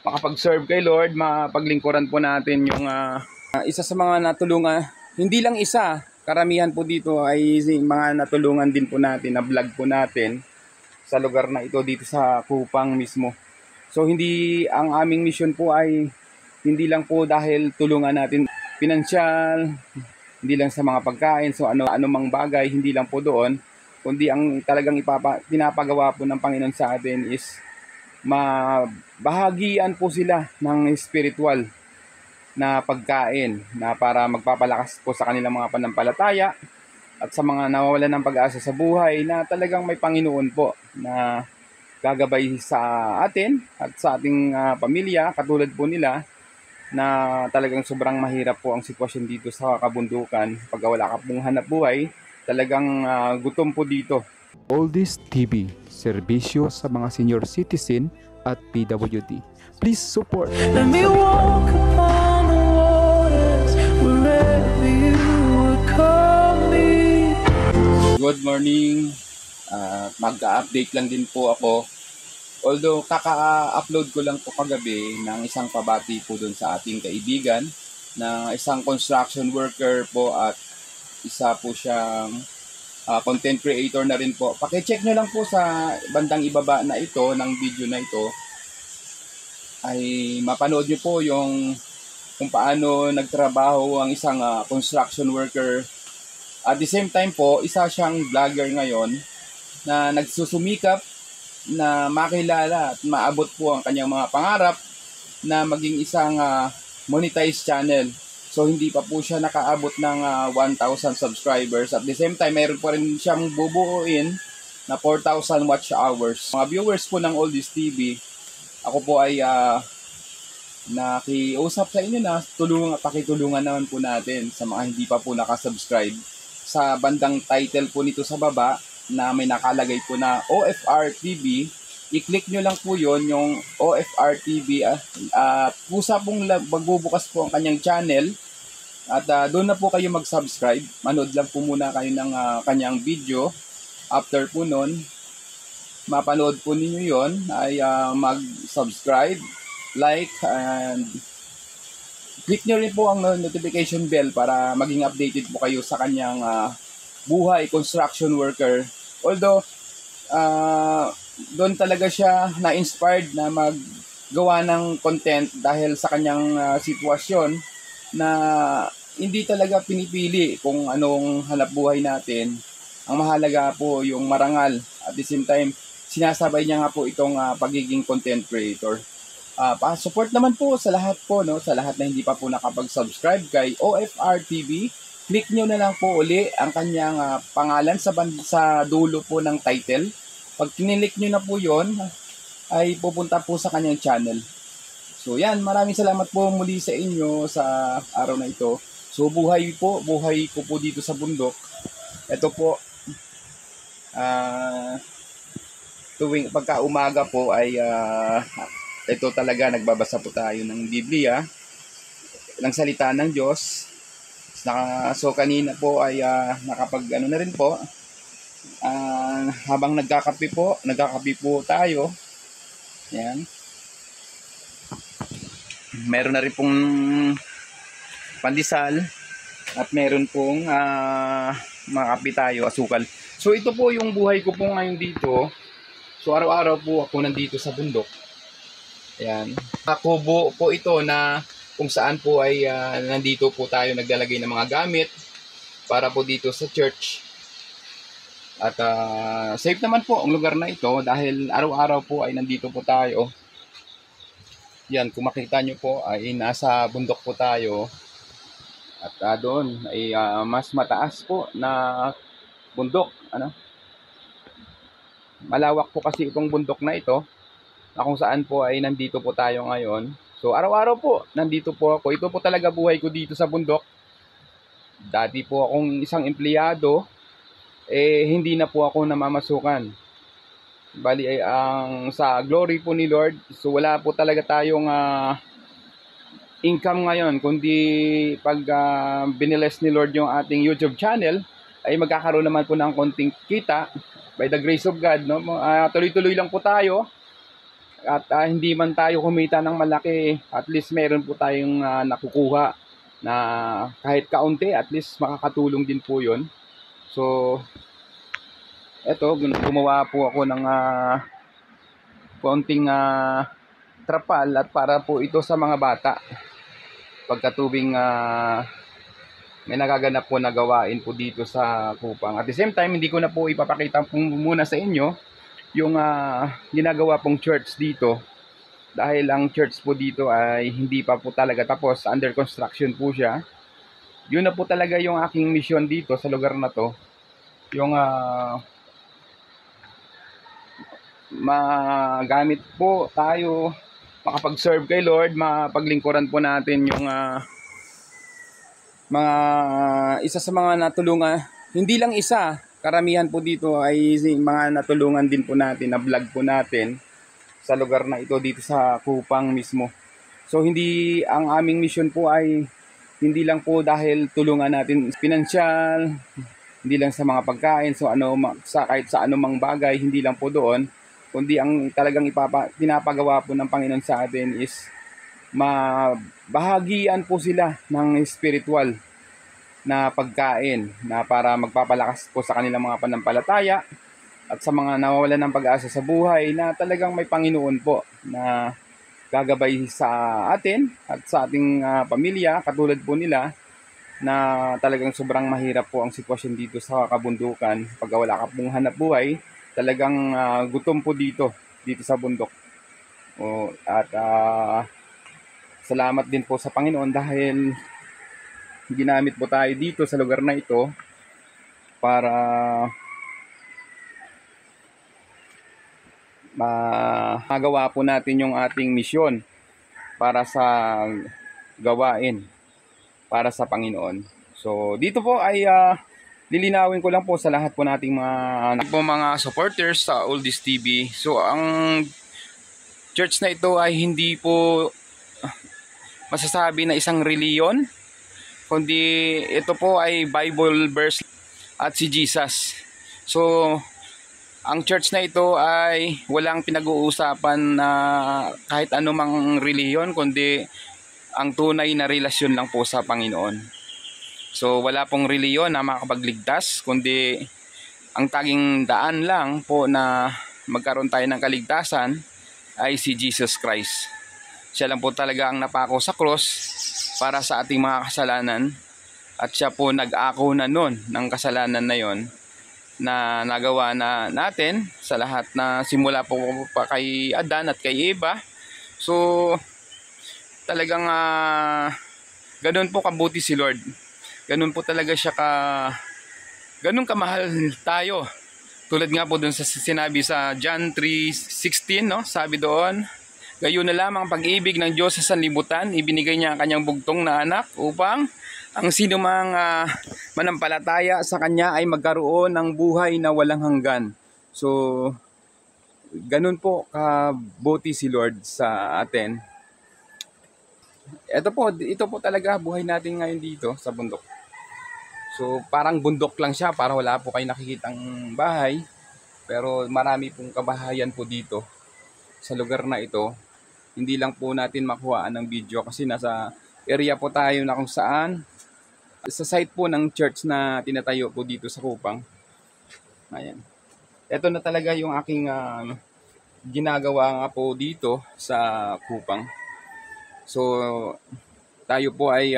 makapag-serve kay Lord, mapaglingkuran po natin yung isa sa mga natulungan. Hindi lang isa, karamihan po dito ay mga natulungan din po natin, na vlog po natin sa lugar na ito, dito sa Kupang mismo. So hindi, ang aming mission po ay hindi lang po dahil tulungan natin pinansyal, hindi lang sa mga pagkain, so anumang bagay, hindi lang po doon, kundi ang talagang pinapagawa po ng Panginoon sa atin is mabahagian po sila ng spiritual na pagkain na para magpapalakas po sa kanilang mga panampalataya at sa mga nawawalan ng pag-asa sa buhay, na talagang may Panginoon po na gagabay sa atin at sa ating pamilya, katulad po nila na talagang sobrang mahirap po ang sitwasyon dito sa kabundukan. Pag wala ka pong hanap buhay, talagang gutom po dito. Oldies TV, serbisyo sa mga senior citizen at PWD. Please support. Let me walk upon the waters wherever you would call me. Good morning. Mag-update lang din po ako. Although kaka-upload ko lang po kagabi ng isang pabati po dun sa ating kaibigan na isang construction worker po at isa po siyang content creator na rin po. Paki-check nyo lang po sa bandang ibaba na ito ng video na ito, ay mapanood nyo po yung kung paano nagtrabaho ang isang construction worker. At the same time po, isa siyang vlogger ngayon na nagsusumikap na makilala at maabot po ang kanyang mga pangarap na maging isang monetized channel. So hindi pa po siya nakaabot ng 1,000 subscribers. At the same time, mayroon pa rin siyang bubuuin na 4,000 watch hours. Mga viewers po ng Oldies TV, ako po ay nakiusap sa inyo na pakitulungan naman po natin sa mga hindi pa po nakasubscribe. Sa bandang title po nito sa baba na may nakalagay po na OFR TV, i-click nyo lang po yon, yung OFR TV. Pusa pong magbubukas po ang kanyang channel at doon na po kayo mag-subscribe. Manood lang po muna kayo ng kanyang video. After po nun, mapanood po ninyo yon, ay mag-subscribe, like, and click nyo rin po ang notification bell para maging updated po kayo sa kanyang buhay construction worker. Although doon talaga siya na-inspired na maggawa ng content dahil sa kanyang sitwasyon na hindi talaga pinipili kung anong hanap buhay natin. Ang mahalaga po yung marangal. At the same time, sinasabay niya nga po itong pagiging content creator. Pa-support naman po sa lahat po, no? Sa lahat na hindi pa po nakapag-subscribe kay OFR TV. Click nyo na lang po uli ang kanyang pangalan sa dulo po ng title. Pag kinilik nyo na po yon, ay pupunta po sa kanyang channel. So yan, maraming salamat po muli sa inyo sa araw na ito. So buhay ko po dito sa bundok. Ito po, tuwing pagka umaga po ay ito talaga, nagbabasa po tayo ng Biblia, ng salita ng Diyos. So kanina po ay nakapag na rin po, habang nagkakape po tayo. Yan. Meron na rin pong pandesal at meron pong mga kape tayo, asukal. So ito po yung buhay ko po ngayon dito. So araw-araw po ako nandito sa bundok. Ayan. Kubo po ito na kung saan po ay nandito po tayo naglalagay ng mga gamit para po dito sa church. At safe naman po ang lugar na ito dahil araw-araw po ay nandito po tayo. Yan, kung makita nyo po ay nasa bundok po tayo. At doon ay mas mataas po na bundok. Malawak po kasi itong bundok na ito, na kung saan po ay nandito po tayo ngayon. So araw-araw po nandito po ako. Ito po talaga buhay ko dito sa bundok. Dati po akong isang empleyado, hindi na po ako namamasukan. Bali ay ang sa glory po ni Lord, so wala po talaga tayong income ngayon, kundi pag biniles ni Lord yung ating YouTube channel, ay magkakaroon naman po ng konting kita by the grace of God, no? Tuloy-tuloy lang po tayo. At hindi man tayo kumita ng malaki, at least meron po tayong nakukuha na kahit kaunti, at least makakatulong din po yun. So, eto, gumawa po ako ng konting trapal at para po ito sa mga bata. Pagkatubing may nagaganap po na gawain po dito sa Kupang. At the same time, hindi ko na po ipapakita muna sa inyo yung ginagawa pong church dito. Dahil ang church po dito ay hindi pa po talaga tapos. Under construction po siya. Yun na po talaga yung aking mission dito sa lugar na to. Yung magamit po tayo, makapag-serve kay Lord, mapaglingkuran po natin yung mga isa sa mga natulungan. Hindi lang isa, karamihan po dito ay mga natulungan din po natin, na vlog po natin sa lugar na ito dito sa Kupang mismo. So hindi, ang aming mission po ay hindi lang po dahil tulungan natin pinansyal, hindi lang sa mga pagkain, so kahit sa anumang bagay, hindi lang po doon, kundi ang talagang pinapagawa po ng Panginoon sa atin is mabahagian po sila ng spiritual na pagkain na para magpapalakas po sa kanilang mga panampalataya at sa mga nawawalan ng pag-asa sa buhay na talagang may Panginoon po na gagabay sa atin at sa ating pamilya, katulad po nila na talagang sobrang mahirap po ang sitwasyon dito sa kabundukan. Pag wala ka pong hanap buhay, talagang gutom po dito sa bundok. At salamat din po sa Panginoon dahil ginamit po tayo dito sa lugar na ito para magawa po natin yung ating misyon para sa gawain para sa Panginoon. So dito po ay lilinawin ko lang po sa lahat po nating mga supporters sa Oldies TV. So ang church na ito ay hindi po masasabi na isang reliyon, kundi ito po ay Bible verse at si Jesus. So ang church na ito ay walang pinag-uusapan na kahit anumang reliyon, kundi ang tunay na relasyon lang po sa Panginoon. So wala pong reliyon na makakapagligtas, kundi ang taging daan lang po na magkaroon tayo ng kaligtasan ay si Jesus Christ. Siya lang po talaga ang napako sa cross para sa ating mga kasalanan, at siya po nag-ako na nun ng kasalanan na yon na nagawa na natin sa lahat na simula po pa kay Adan at kay Eva. So talagang ganun po kabuti si Lord. Ganun po talaga siya ganun kamahal tayo. Tulad nga po dun sa sinabi sa John 3:16, no? Sabi doon, gayon na lamang pag-ibig ng Diyos sa sanlibutan, ibinigay niya ang kanyang bugtong na anak upang ang sino mang manampalataya sa kanya ay magkaroon ng buhay na walang hanggan. So ganun po kabuti si Lord sa atin. Ito po talaga buhay natin ngayon dito sa bundok. So parang bundok lang siya, para wala po kayo nakikitang bahay, pero marami pong kabahayan po dito sa lugar na ito. Hindi lang po natin makuhaan ng video kasi nasa area po tayo na kung saan sa site po ng church na tinatayo po dito sa Kupang. Ayan. Ito na talaga yung aking ginagawa nga po dito sa Kupang. So tayo po ay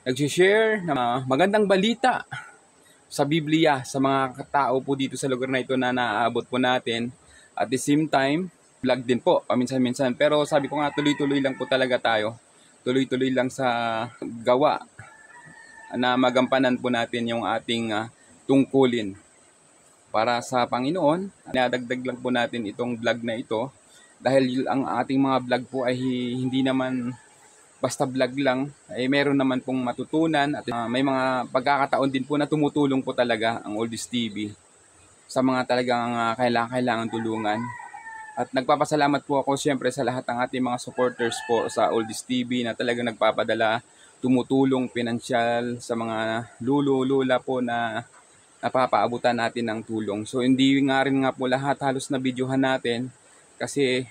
nag-share ng magandang balita sa Biblia sa mga tao po dito sa lugar na ito na naaabot po natin. At the same time, vlog din po paminsan-minsan. Pero sabi ko nga, tuloy-tuloy lang po talaga tayo. Tuloy-tuloy lang sa gawa na magampanan po natin yung ating tungkulin para sa Panginoon. Nadagdag lang po natin itong vlog na ito dahil ang ating mga vlog po ay hindi naman basta vlog lang, ay meron naman pong matutunan at may mga pagkakataon din po na tumutulong po talaga ang Oldies TV sa mga talagang kailangan tulungan. At nagpapasalamat po ako siyempre sa lahat ng ating mga supporters po sa Oldies TV na talagang nagpapadala, tumutulong pinansyal sa mga lula po na napapaabutan natin ng tulong. So hindi nga rin nga po lahat halos na videohan natin kasi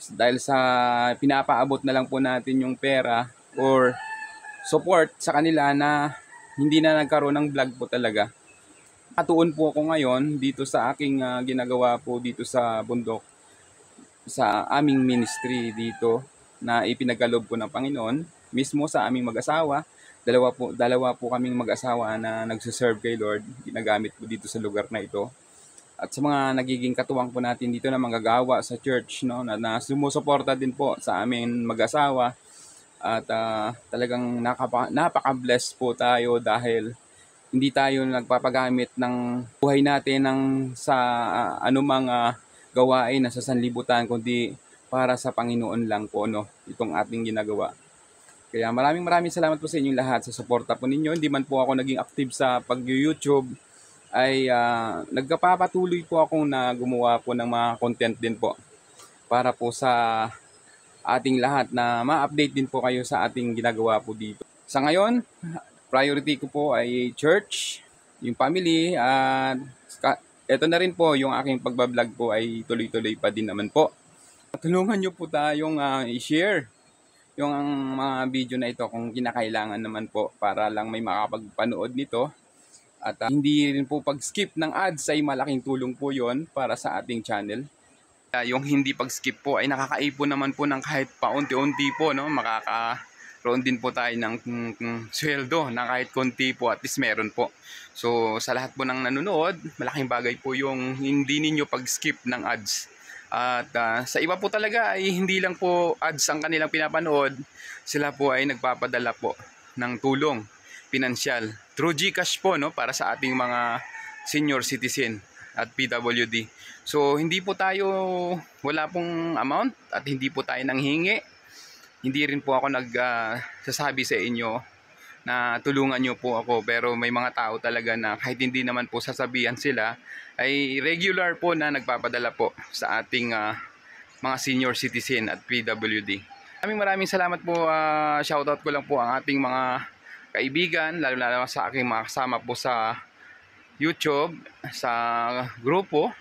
dahil sa pinapaabot na lang po natin yung pera or support sa kanila na hindi na nagkaroon ng vlog po talaga. Katuon po ako ngayon dito sa aking ginagawa po dito sa bundok, sa aming ministry dito na ipinagkaloob po ng Panginoon mismo sa aming mag-asawa. Dalawa po kaming mag-asawa na nagsuserve kay Lord, ginagamit po dito sa lugar na ito. At sa mga nagiging katuwang po natin dito na manggagawa sa church, no, na sumusuporta din po sa amin mag-asawa. At talagang napaka-bless po tayo dahil hindi tayo nagpapagamit ng buhay natin sa anumang gawain na sa sanlibutan, kundi para sa Panginoon lang po, no, itong ating ginagawa. Kaya maraming salamat po sa inyong lahat sa suporta po ninyo. Hindi man po ako naging active sa pag-YouTube, ay nagpapatuloy po akong na gumawa po ng mga content din po para po sa ating lahat na ma-update din po kayo sa ating ginagawa po dito. Sa ngayon, priority ko po ay church, yung family, at eto na rin po yung aking pagbablog po ay tuloy-tuloy pa din naman po. Tulungan nyo po tayong i-share yung mga video na ito kung kinakailangan naman po para lang may makapagpanood nito. At hindi rin po pag-skip ng ads ay malaking tulong po yon para sa ating channel. Yung hindi pag-skip po ay nakakaipon naman po ng kahit paunti-unti po, no? Makakaroon din po tayo ng sweldo na kahit konti po, at least meron po. So sa lahat po ng nanonood, malaking bagay po yung hindi ninyo pag-skip ng ads. At sa iba po talaga ay hindi lang po ads ang kanilang pinapanood, sila po ay nagpapadala po ng tulong pinansyal through GCash po, no, para sa ating mga senior citizen at PWD. So hindi po tayo, wala pong amount at hindi po tayo nanghingi. Hindi rin po ako nagsasabi sa inyo na tulungan nyo po ako, pero may mga tao talaga na kahit hindi naman po sasabihan sila, ay regular po na nagpapadala po sa ating mga senior citizen at PWD. Maraming salamat po. Shoutout ko lang po ang ating mga kaibigan, lalo sa aking mga kasama po sa YouTube, sa grupo.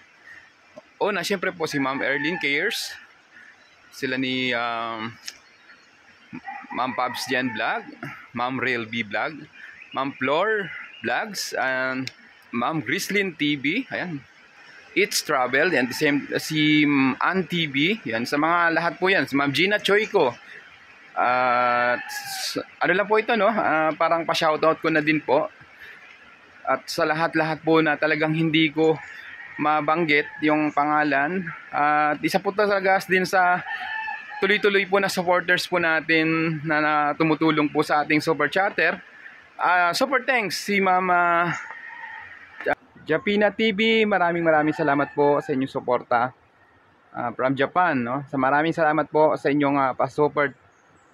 Na syempre po si Ma'am Erlyn Cares, sila ni Ma'am Pabs Jan Vlog, Ma'am Real B Vlog, Ma'am Flor Vlogs, and Ma'am Grislin TV, ayan. It's Travel, and the same si Ann TV, yan, sa mga lahat po yan, si Ma'am Gina Choico. Ano lang po ito, no? Parang pa-shoutout ko na din po. At sa lahat-lahat po na talagang hindi ko mabanggit yung pangalan. At isa po talaga din sa tuloy-tuloy po na supporters po natin na tumutulong po sa ating super chatter. Super thanks si Mama Japina TV, maraming salamat po sa inyong suporta from Japan, no? Maraming salamat po sa inyong pa-super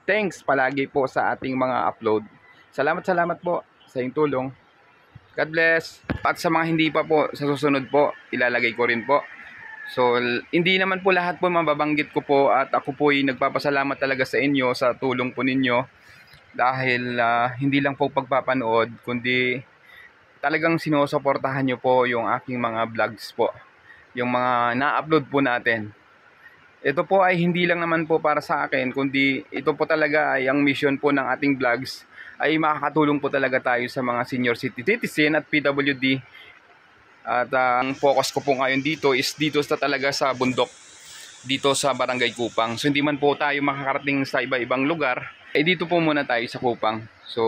thanks palagi po sa ating mga upload. Salamat po sa inyong tulong. God bless. At sa mga hindi pa po, sa susunod po, ilalagay ko rin po. So, hindi naman po lahat po mababanggit ko po, at ako po ay nagpapasalamat talaga sa inyo sa tulong po ninyo, dahil hindi lang po pagpapanood, kundi talagang sinusuportahan nyo po yung aking mga vlogs po, yung mga na-upload po natin. Ito po ay hindi lang naman po para sa akin, kundi ito po talaga ay ang mission po ng ating vlogs, ay makakatulong po talaga tayo sa mga senior citizen at PWD. At ang focus ko po ngayon dito is dito talaga sa bundok, dito sa Barangay Kupang. So hindi man po tayo makakarating sa iba-ibang lugar, dito po muna tayo sa Kupang. So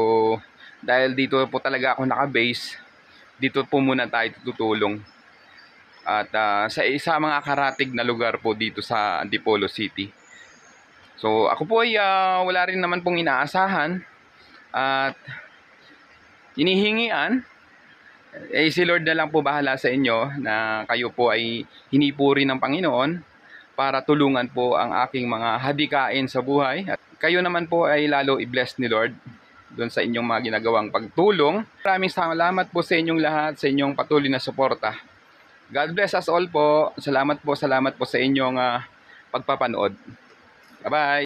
dahil dito po talaga ako naka-base, dito po muna tayo tutulong. At sa mga karatig na lugar po dito sa Antipolo City. So ako po ay wala rin naman pong inaasahan at inihingian. Si Lord na lang po bahala sa inyo, na kayo po ay hinipuri ng Panginoon para tulungan po ang aking mga hadikain sa buhay. At kayo naman po ay lalo i-bless ni Lord doon sa inyong mga ginagawang pagtulong. Maraming salamat po sa inyong lahat, sa inyong patuloy na suporta. God bless us all po. Salamat po sa inyong pagpapanood. Bye-bye!